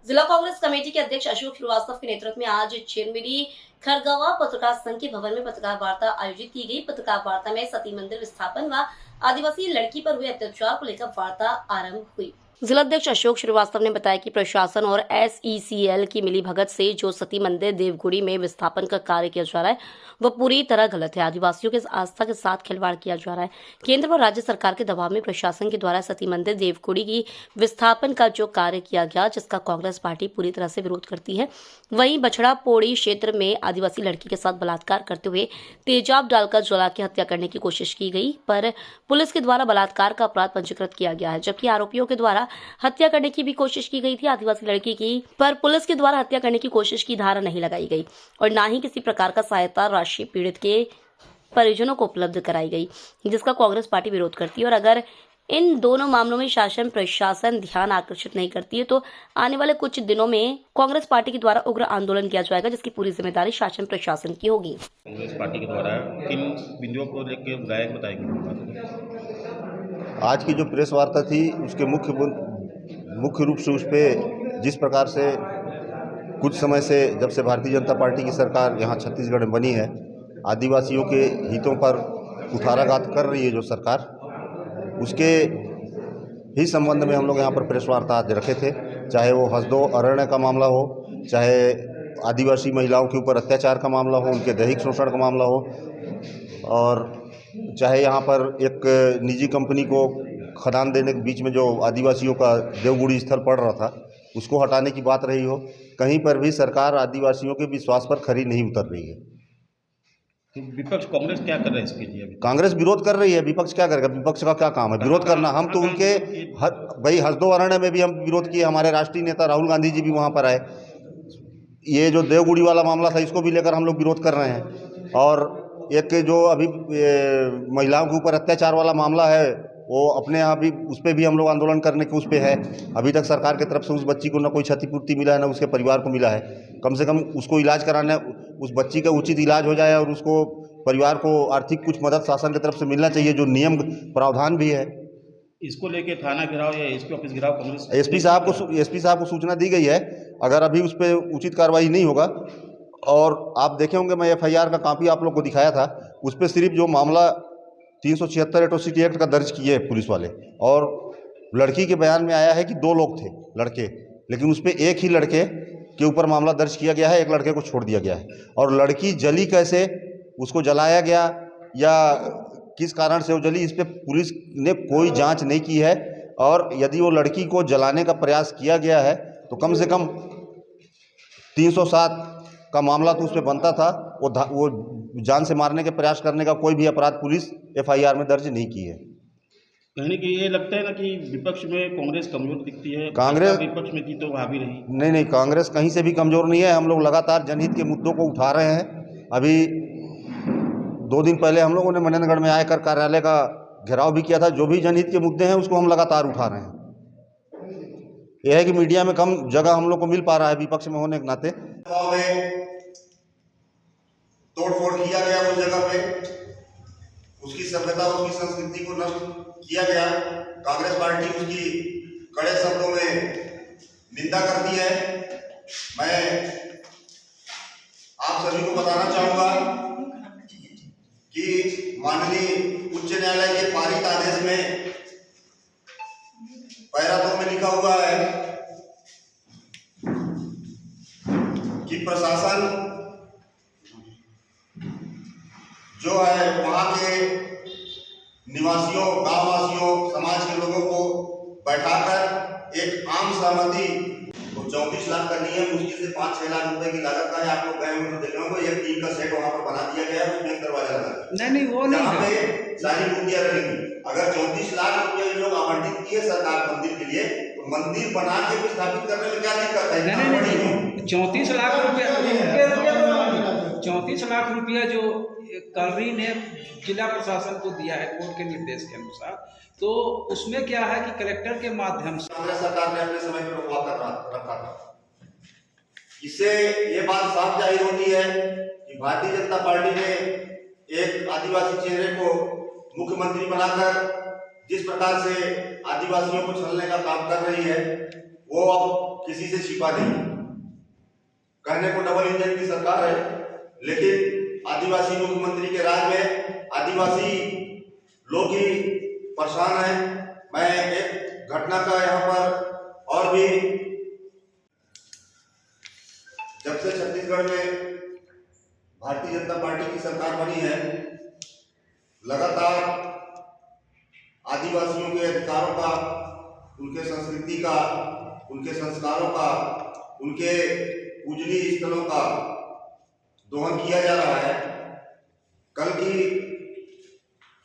जिला कांग्रेस कमेटी के अध्यक्ष अशोक श्रीवास्तव के नेतृत्व में आज चिरमिरी खरगवा पत्रकार संघ के भवन में पत्रकार वार्ता आयोजित की गई। पत्रकार वार्ता में सती मंदिर विस्थापन व आदिवासी लड़की पर हुए अत्याचार को लेकर वार्ता आरंभ हुई। जिलाध्यक्ष अशोक श्रीवास्तव ने बताया कि प्रशासन और SECL की मिलीभगत से जो सती मंदिर देवगुड़ी में विस्थापन का कार्य किया जा रहा है वह पूरी तरह गलत है। आदिवासियों के आस्था के साथ खिलवाड़ किया जा रहा है। केंद्र व राज्य सरकार के दबाव में प्रशासन के द्वारा सती मंदिर देवगुड़ी की विस्थापन का जो कार्य किया गया, जिसका कांग्रेस पार्टी पूरी तरह से विरोध करती है। वहीं बछड़ा पोड़ी क्षेत्र में आदिवासी लड़की के साथ बलात्कार करते हुए तेजाब डालकर जला के हत्या करने की कोशिश की गई, पर पुलिस के द्वारा बलात्कार का अपराध पंजीकृत किया गया है, जबकि आरोपियों के द्वारा हत्या करने की भी कोशिश की गई थी आदिवासी लड़की की, पर पुलिस के द्वारा हत्या करने की कोशिश की धारा नहीं लगाई गई और न ही किसी प्रकार का सहायता राशि पीड़ित के परिजनों को उपलब्ध कराई गई, जिसका कांग्रेस पार्टी विरोध करती है। और अगर इन दोनों मामलों में शासन प्रशासन ध्यान आकर्षित नहीं करती है तो आने वाले कुछ दिनों में कांग्रेस पार्टी के द्वारा उग्र आंदोलन किया जाएगा, जिसकी पूरी जिम्मेदारी शासन प्रशासन की होगी। कांग्रेस पार्टी के द्वारा किन बिंदुओं को लेकर बुलाया बताएंगे। आज की जो प्रेस वार्ता थी उसके मुख्य रूप से उस पर जिस प्रकार से कुछ समय से जब से भारतीय जनता पार्टी की सरकार यहाँ छत्तीसगढ़ में बनी है, आदिवासियों के हितों पर कुठाराघात कर रही है जो सरकार, उसके ही संबंध में हम लोग यहाँ पर प्रेस वार्ता आज रखे थे। चाहे वो हसदो अरण्य का मामला हो, चाहे आदिवासी महिलाओं के ऊपर अत्याचार का मामला हो, उनके दैहिक शोषण का मामला हो, और चाहे यहाँ पर एक निजी कंपनी को खदान देने के बीच में जो आदिवासियों का देवगुड़ी स्थल पड़ रहा था उसको हटाने की बात रही हो, कहीं पर भी सरकार आदिवासियों के विश्वास पर खरी नहीं उतर रही है। विपक्ष कांग्रेस क्या कर रहा है इसके लिए? कांग्रेस विरोध कर रही है, विपक्ष क्या करेगा? विपक्ष का क्या काम है विरोध करना? हम तो उनके भाई हसदो अरण्य में भी हम विरोध किए, हमारे राष्ट्रीय नेता राहुल गांधी जी भी वहाँ पर आए। ये जो देवगुड़ी वाला मामला था इसको भी लेकर हम लोग विरोध कर रहे हैं। और एक जो अभी महिलाओं के ऊपर अत्याचार वाला मामला है वो अपने यहाँ भी उस पर भी हम लोग आंदोलन करने के उस पर है। अभी तक सरकार की तरफ से उस बच्ची को न कोई क्षतिपूर्ति मिला है, न उसके परिवार को मिला है। कम से कम उसको इलाज कराने, उस बच्ची का उचित इलाज हो जाए और उसको परिवार को आर्थिक कुछ मदद शासन की तरफ से मिलना चाहिए, जो नियम प्रावधान भी है। इसको लेके थाना घेराव या एसपी ऑफिस घेराव कांग्रेस एसपी साहब को सूचना दी गई है। अगर अभी उस पर उचित कार्रवाई नहीं होगा, और आप देखे होंगे मैं FIR का कॉपी आप लोग को दिखाया था, उस पर सिर्फ जो मामला 376 एट्रोसिटी एक्ट का दर्ज किए है पुलिस वाले, और लड़की के बयान में आया है कि 2 लोग थे लड़के, लेकिन उस पर एक ही लड़के के ऊपर मामला दर्ज किया गया है, एक लड़के को छोड़ दिया गया है। और लड़की जली कैसे, उसको जलाया गया या किस कारण से वो जली, इस पर पुलिस ने कोई जांच नहीं की है। और यदि वो लड़की को जलाने का प्रयास किया गया है तो कम से कम 307 का मामला तो उस पर बनता था। वो जान से मारने के प्रयास करने का कोई भी अपराध पुलिस FIR में दर्ज नहीं की है। कहने की ये लगता है ना कि विपक्ष में कांग्रेस कमजोर दिखती है। कांग्रेस विपक्ष में थी तो भाभी रही। नहीं, कांग्रेस कहीं से भी कमजोर नहीं है। हम लोग लगातार जनहित के मुद्दों को उठा रहे हैं। अभी 2 दिन पहले हम लोगों ने मनेन्द्रगढ़ में आकर कार्यालय का घेराव भी किया था। जो भी जनहित के मुद्दे हैं उसको हम लगातार उठा रहे हैं। यह है कि मीडिया में कम जगह हम लोग को मिल पा रहा है विपक्ष में होने के नाते। तोड़फोड़ किया गया उस जगह पे, उसकी सभ्यता उसकी संस्कृति को नष्ट किया गया। कांग्रेस पार्टी उसकी कड़े शब्दों में निंदा करती है। मैं आप सभी को बताना चाहूंगा कि माननीय उच्च न्यायालय के पारित आदेश में पैरा 2 में लिखा हुआ है कि प्रशासन जो है वहाँ के निवासियों, गांववासियों, समाज के लोगों को बैठाकर एक आम सहमति, तो 34 लाख का नियम मुश्किल से 5-6 लाख रुपए की लागत का है। आप लोग गए होंगे तो देखे होंगे, एक टीम का सेट वहाँ पर बना दिया गया है, उसमें एक दरवाजा लगा। नहीं वो नहीं है, सारी मूर्तियां रखेंगी। अगर 34 लाख रुपए लोग आवंटित किए सरकार मंदिर के लिए, तो मंदिर बना के स्थापित करने में क्या दिक्कत है? नहीं 34 लाख रुपया जो कर्री ने जिला प्रशासन को दिया है कोर्ट के निर्देश के अनुसार, तो उसमें क्या है कि कलेक्टर के माध्यम से कांग्रेस सरकार ने अपने समय पर रुकवा कर रखा था। इससे ये बात साफ जाहिर होती है कि भारतीय जनता पार्टी ने एक आदिवासी चेहरे को मुख्यमंत्री बनाकर जिस प्रकार से आदिवासियों को छलने का काम कर रही है, वो अब किसी से छिपा नहीं। कहने को डबल इंजन की सरकार है, लेकिन आदिवासी मुख्यमंत्री के राज में आदिवासी लोग ही परेशान हैं। मैं एक घटना का यहाँ पर और भी, जब से छत्तीसगढ़ में भारतीय जनता पार्टी की सरकार बनी है, लगातार आदिवासियों के अधिकारों का, उनके संस्कृति का, उनके संस्कारों का, उनके पूजनीय स्थलों का दोहन किया जा रहा है। कल की